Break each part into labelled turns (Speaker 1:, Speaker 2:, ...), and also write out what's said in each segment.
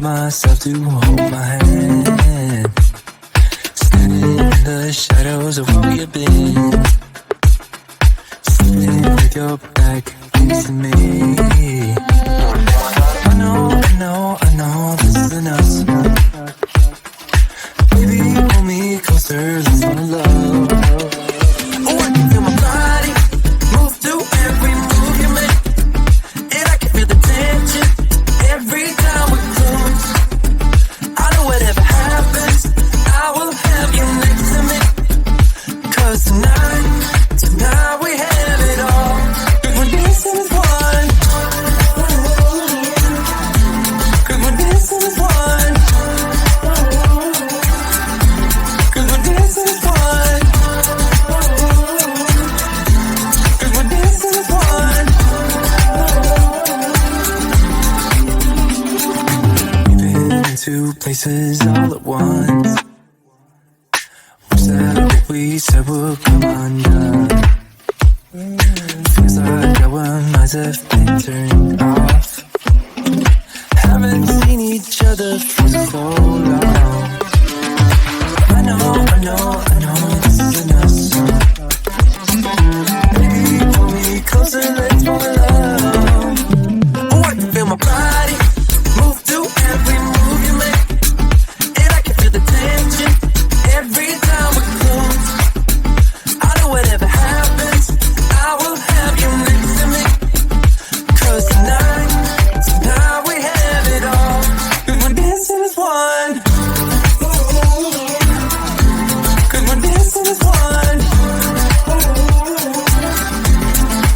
Speaker 1: myself to hold my hand. Standing in the shadows of where we've been. Sitting with your back facing me. I know this isn't us. Baby, pull me closer, let's fall in love. Oh, I can feel my body move through every move you make. And I can feel the tension every time we close. I know whatever happens, I will have you next to me. 'Cause tonight we have it all. 'Cause we're dancing as one. 'Cause we're dancing as one. 'Cause we're dancing as one. 'Cause we're dancing as one. We've been in two places all at once. Was that what we said would come undone? Feels like our minds have been turned off. Haven't seen each other for so long. I know this isn't us. Baby, pull me closer, let's fall in love. Oh, I can feel my body move through every move you make. And I can feel the tension every time we close. I know whatever happens, I will have you next to me. 'Cause tonight we have it all. 'Cause we're dancing as one. 'Cause we're dancing as one.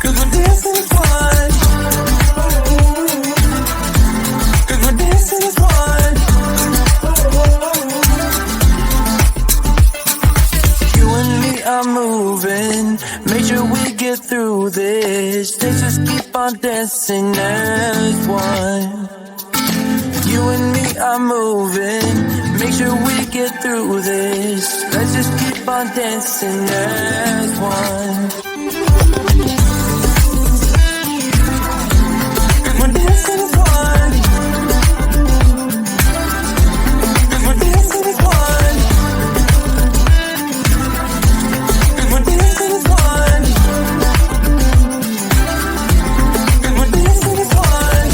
Speaker 1: 'Cause we're dancing as one. 'Cause we're dancing as one. You and me are moving, make sure we get through this. Let's just keep on dancing as one. You and me are moving, make sure we get through this. Let's just keep on dancing as one. 'Cause we're dancing as one. 'Cause we're dancing as one. 'Cause we're dancing as one. 'Cause we're dancing as one.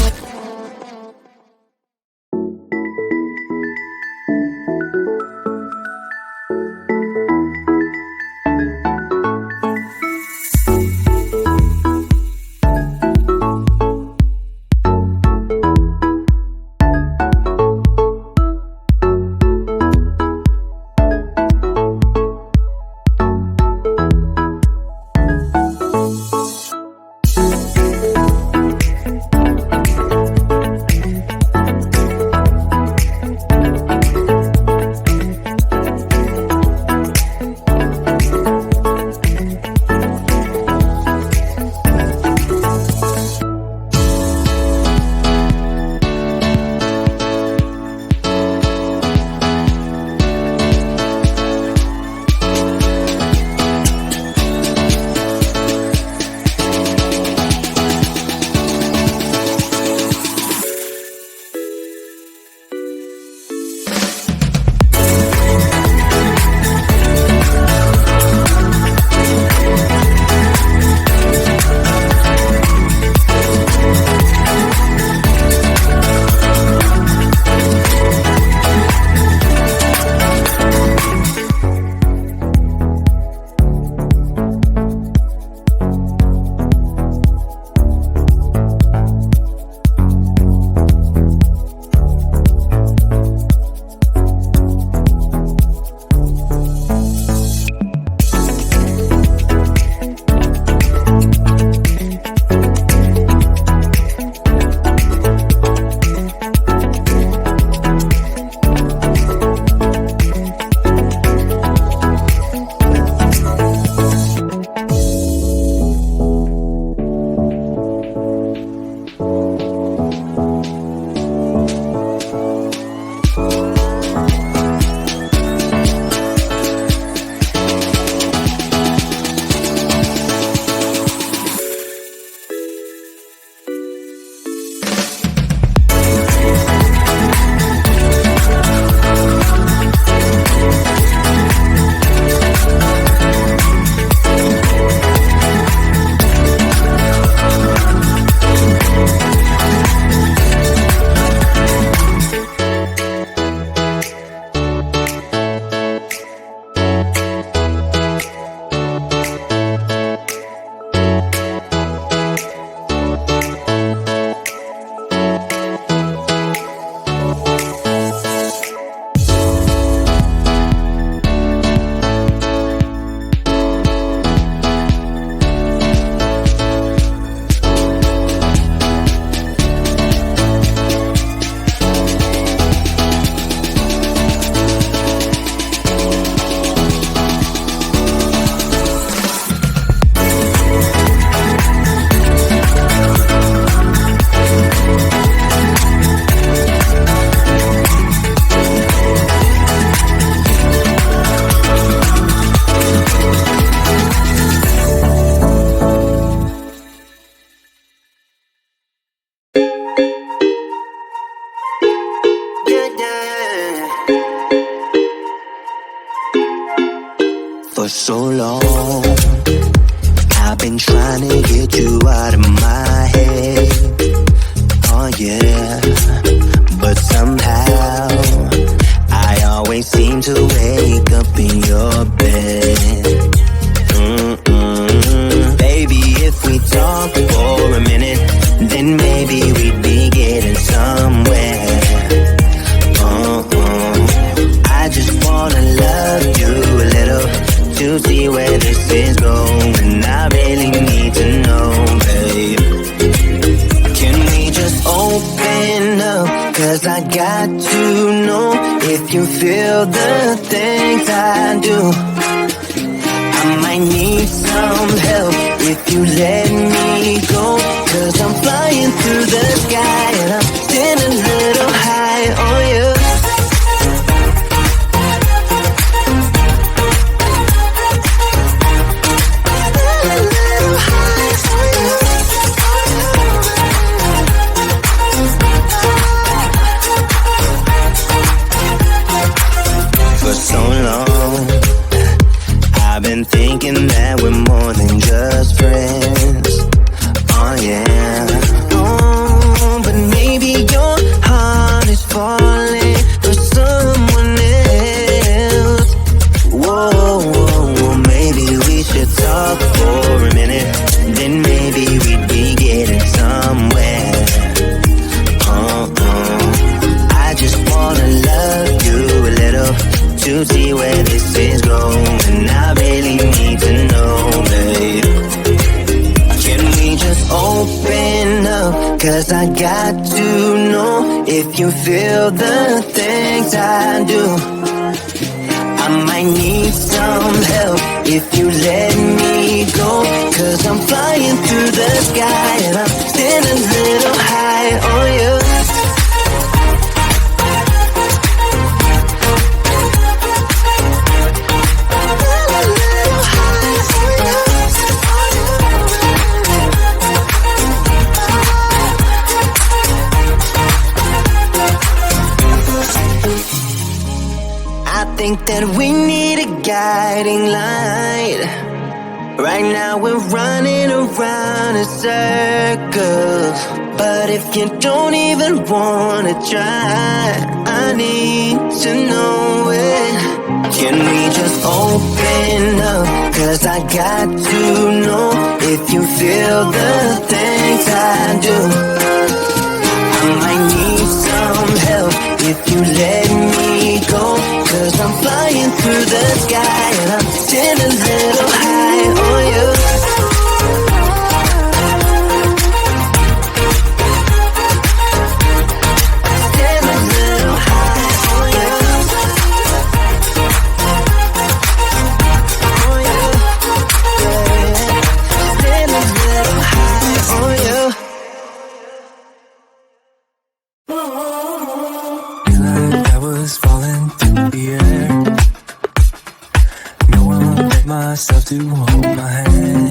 Speaker 1: For so long, I've been trying to get you out of my head. Oh yeah, but somehow I always seem to wake up in your bed. Baby, if we talk for a minute, then maybe we'd be getting somewhere. I just wanna love you a little to see where this is going. I really need to know, babe. Can we just open up? 'Cause I got to know if you feel the things I do. I might need some help if you let me go. 'Cause I'm flying through the sky and I'm still a little high on you. For so long, I've been thinking that we're more than just friends. Oh yeah. Oh, but maybe your heart is falling for someone else. Whoa, maybe we should talk for a minute. Then maybe we'd be getting somewhere. I just wanna love you a little to see where this is going. I really need to know, babe. Can we just open up? 'Cause I got to know if you feel the things I do. I might need some help if you let me go. 'Cause I'm flying through the sky and I'm still a little high on you. I think that we need a guiding light. Right now we're running around in circles. But if you don't even wanna try, I need to know it. Can we just open up? 'Cause I got to know if you feel the things I do. I might need some help if you let me go. 'Cause I'm flying through the sky and I'm still a little high on you. Still a little high on you. On you. Still a little high on you.
Speaker 2: I was falling through the air. No one but myself to hold my hand.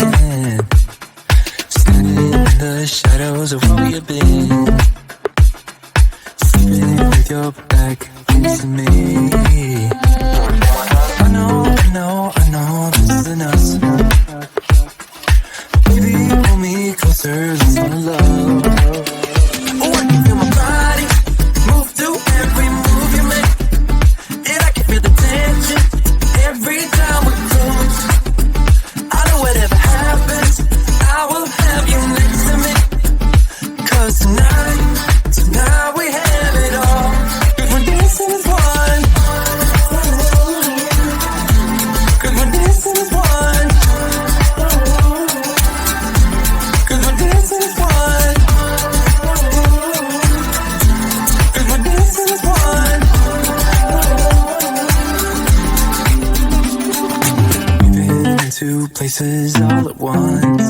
Speaker 2: Standing in the shadows of where we have been. Sleeping with your back against me. I know this isn't us. Baby, pull me closer, let's fall in love.
Speaker 1: Oh, I can feel my body move to every move you make. And I can feel the tension every time we close. I know whatever happens, I will have you next to me. 'Cause tonight we have it all. 'Cause we're dancing as one. 'Cause we're dancing as one. 'Cause we're dancing as one. 'Cause we're dancing as one.
Speaker 2: We've been into places all at once.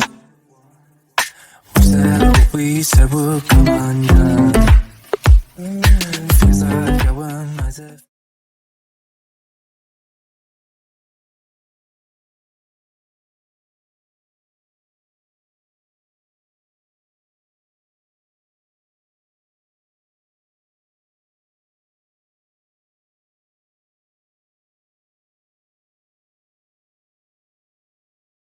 Speaker 2: Was that what we said would come undone? Feels like our minds have